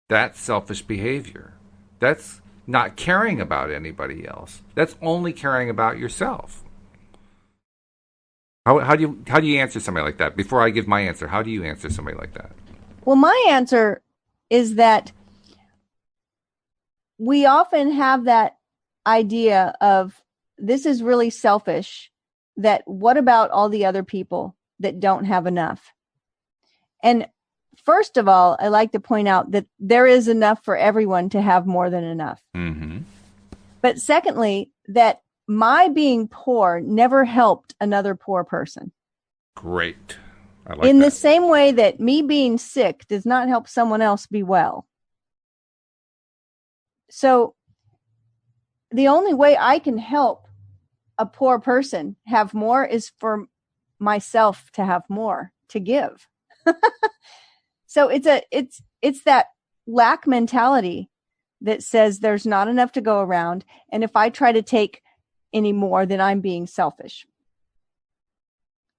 That's selfish behavior. That's not caring about anybody else. That's only caring about yourself. How do you answer somebody like that? Before I give my answer, how do you answer somebody like that? Well, my answer is that we often have that idea of this is really selfish, that what about all the other people that don't have enough? And first of all, I like to point out that there is enough for everyone to have more than enough. Mm-hmm. But secondly, that my being poor never helped another poor person. Great. I like In that. the same way that me being sick does not help someone else be well. So the only way I can help a poor person have more is for myself to have more to give. So it's that lack mentality that says there's not enough to go around, and if I try to take any more, then I'm being selfish.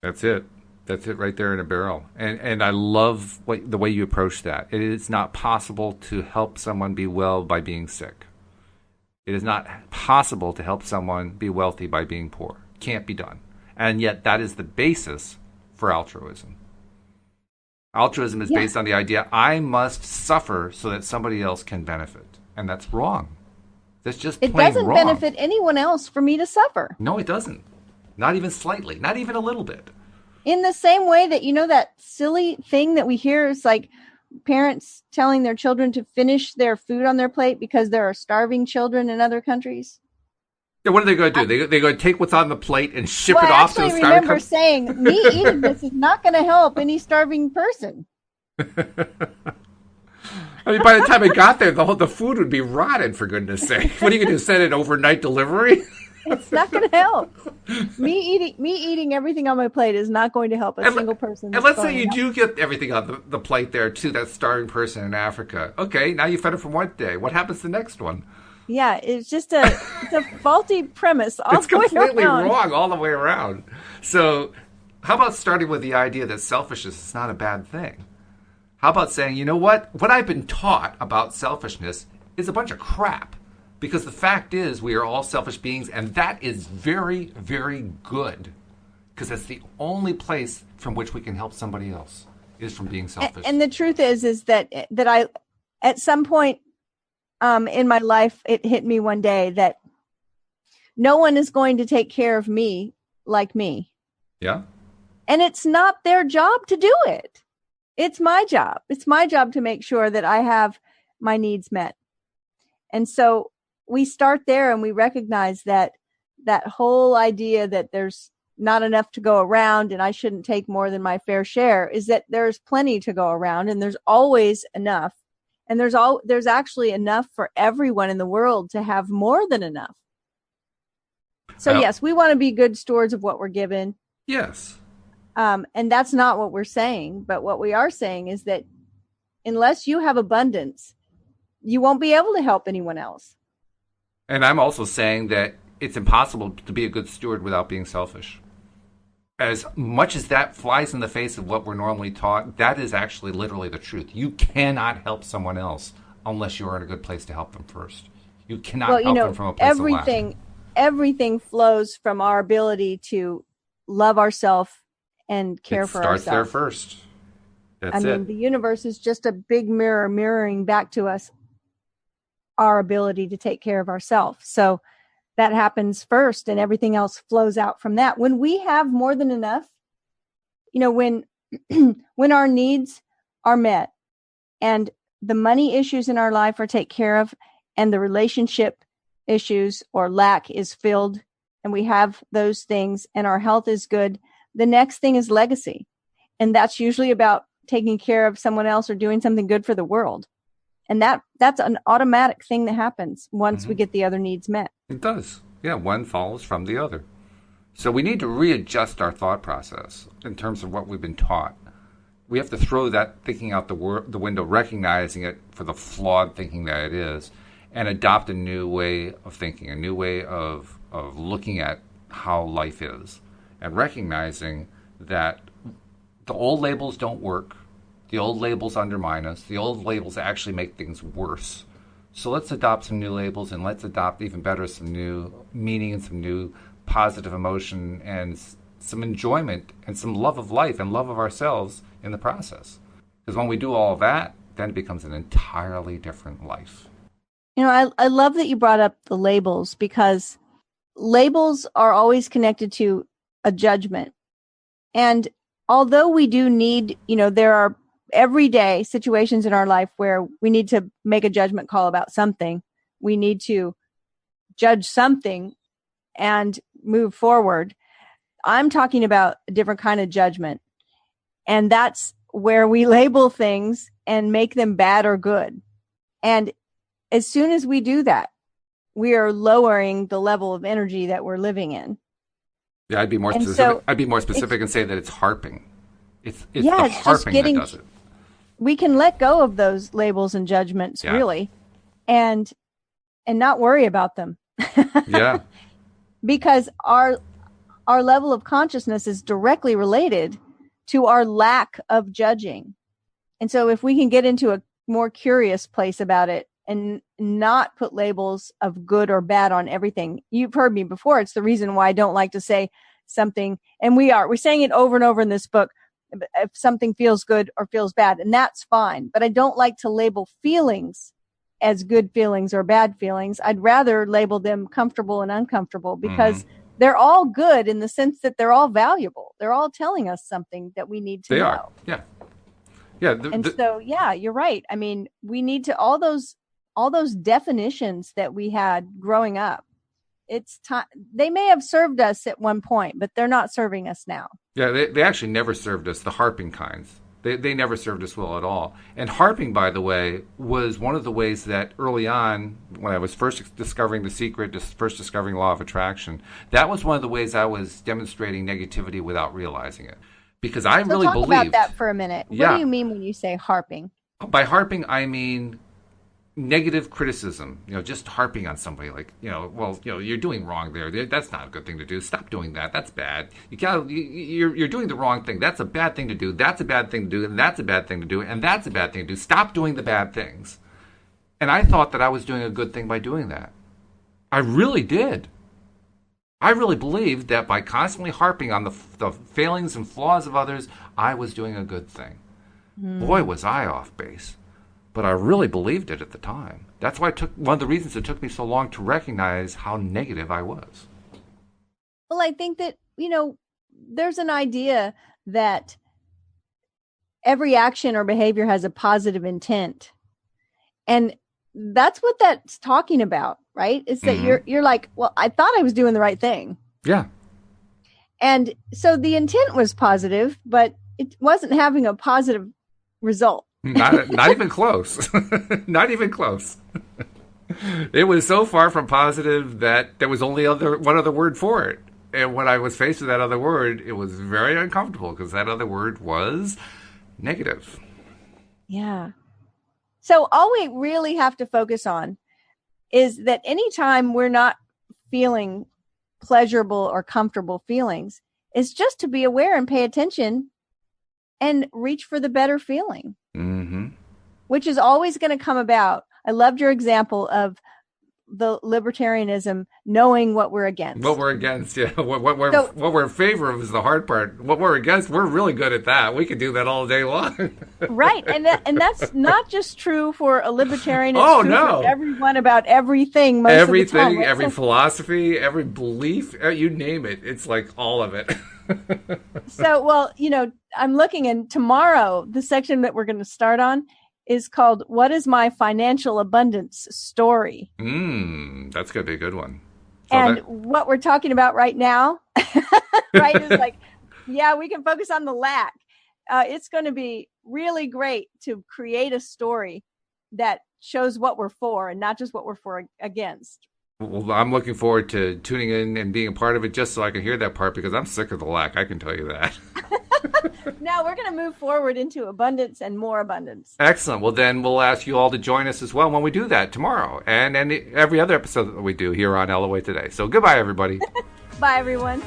That's it. That's it right there in a barrel. And I love the way you approach that. It is not possible to help someone be well by being sick. It is not possible to help someone be wealthy by being poor. Can't be done. And yet that is the basis for altruism. Altruism is based on the idea I must suffer so that somebody else can benefit. And that's wrong. That's just plain wrong. It doesn't benefit anyone else for me to suffer. No, it doesn't. Not even slightly. Not even a little bit. In the same way that, that silly thing that we hear is like parents telling their children to finish their food on their plate because there are starving children in other countries. Yeah, what are they going to do? They're going to take what's on the plate and ship it off to a starving country? I remember saying, me eating this is not going to help any starving person. I mean, by the time it got there, the food would be rotted, for goodness sake. What are you going to do, send it overnight delivery? It's not going to help. Me eating everything on my plate is not going to help a single person. And let's say you do get everything on the plate there to that starving person in Africa. Okay, now you fed it for one day. What happens the next one? Yeah, it's just it's a faulty premise. It's completely wrong all the way around. So how about starting with the idea that selfishness is not a bad thing? How about saying, you know what? What I've been taught about selfishness is a bunch of crap. Because the fact is, we are all selfish beings, and that is very, very good. Because that's the only place from which we can help somebody else, is from being selfish. And the truth is that I, at some point in my life, it hit me one day that no one is going to take care of me like me. Yeah. And it's not their job to do it. It's my job. It's my job to make sure that I have my needs met. And so we start there and we recognize that whole idea that there's not enough to go around and I shouldn't take more than my fair share is that there's plenty to go around and there's always enough. And there's actually enough for everyone in the world to have more than enough. So yes, we want to be good stewards of what we're given. Yes. And that's not what we're saying. But what we are saying is that unless you have abundance, you won't be able to help anyone else. And I'm also saying that it's impossible to be a good steward without being selfish. As much as that flies in the face of what we're normally taught, that is actually literally the truth. You cannot help someone else unless you're in a good place to help them first. You cannot help them from a place of lack. Everything flows from our ability to love ourselves and care for ourselves. It starts there first. That's it. I mean, the universe is just a big mirror mirroring back to us our ability to take care of ourselves. So that happens first and everything else flows out from that. When we have more than enough, when our needs are met and the money issues in our life are taken care of and the relationship issues or lack is filled and we have those things and our health is good, the next thing is legacy. And that's usually about taking care of someone else or doing something good for the world. And that's an automatic thing that happens once we get the other needs met. It does. Yeah, one follows from the other. So we need to readjust our thought process in terms of what we've been taught. We have to throw that thinking out the window, recognizing it for the flawed thinking that it is, and adopt a new way of thinking, a new way of looking at how life is, and recognizing that The old labels don't work. The old labels undermine us. The old labels actually make things worse. So let's adopt some new labels, and let's adopt even better some new meaning and some new positive emotion and some enjoyment and some love of life and love of ourselves in the process. Because when we do all of that, then it becomes an entirely different life. You know, I love that you brought up the labels, because labels are always connected to a judgment. And although we do need, there are everyday situations in our life where we need to make a judgment call about something. We need to judge something and move forward. I'm talking about a different kind of judgment. And that's where we label things and make them bad or good. And as soon as we do that, we are lowering the level of energy that we're living in. Yeah, I'd be more specific. So I'd be more specific and say that it's harping. It's the harping that does it. We can let go of those labels and judgments, really, and not worry about them. Yeah. Because our level of consciousness is directly related to our lack of judging. And so if we can get into a more curious place about it and not put labels of good or bad on everything. You've heard me before. It's the reason why I don't like to say something. And we're saying it over and over in this book. If something feels good or feels bad, and that's fine. But I don't like to label feelings as good feelings or bad feelings. I'd rather label them comfortable and uncomfortable, because they're all good in the sense that they're all valuable. They're all telling us something that we need to know. They are. Yeah. Yeah. So, you're right. I mean, we need to, all those definitions that we had growing up, it's time. They may have served us at one point, but they're not serving us now. Yeah, they actually never served us, the harping kinds. They never served us well at all. And harping, by the way, was one of the ways that early on, when I was first discovering The Secret, first discovering Law of Attraction, that was one of the ways I was demonstrating negativity without realizing it. Because I really believed... talk about that for a minute. What do you mean when you say harping? By harping, I mean negative criticism, just harping on somebody like, you're doing wrong there. That's not a good thing to do. Stop doing that. That's bad. You're doing the wrong thing. That's a bad thing to do. That's a bad thing to do. And that's a bad thing to do. And that's a bad thing to do. Stop doing the bad things. And I thought that I was doing a good thing by doing that. I really did. I really believed that by constantly harping on the failings and flaws of others, I was doing a good thing. Boy, was I off base. But I really believed it at the time. That's why one of the reasons it took me so long to recognize how negative I was. Well, I think that, there's an idea that every action or behavior has a positive intent. And that's what that's talking about, right? It's that you're like, well, I thought I was doing the right thing. Yeah. And so the intent was positive, but it wasn't having a positive result. Not even close. Not even close. It was so far from positive that there was only one other word for it. And when I was faced with that other word, it was very uncomfortable, because that other word was negative. Yeah. So all we really have to focus on is that anytime we're not feeling pleasurable or comfortable feelings, is just to be aware and pay attention and reach for the better feeling. Which is always going to come about. I loved your example of the libertarianism, knowing what we're against. What we're against, yeah. What we're in favor of is the hard part. What we're against, we're really good at that. We can do that all day long. Right, and that's not just true for a libertarian. It's true for everyone about everything. Everything, of the time, right? Every philosophy, every belief, you name it. It's like all of it. So, well, I'm looking, and tomorrow, the section that we're going to start on is called "What is my financial abundance story?" That's going to be a good one. And what we're talking about right now, right, is like, we can focus on the lack. It's going to be really great to create a story that shows what we're for and not just what we're against. Well, I'm looking forward to tuning in and being a part of it, just so I can hear that part, because I'm sick of the lack. I can tell you that. Now we're going to move forward into abundance and more abundance. Excellent. Well, then we'll ask you all to join us as well when we do that tomorrow, and every other episode that we do here on LOA Today. So goodbye, everybody. Bye, everyone.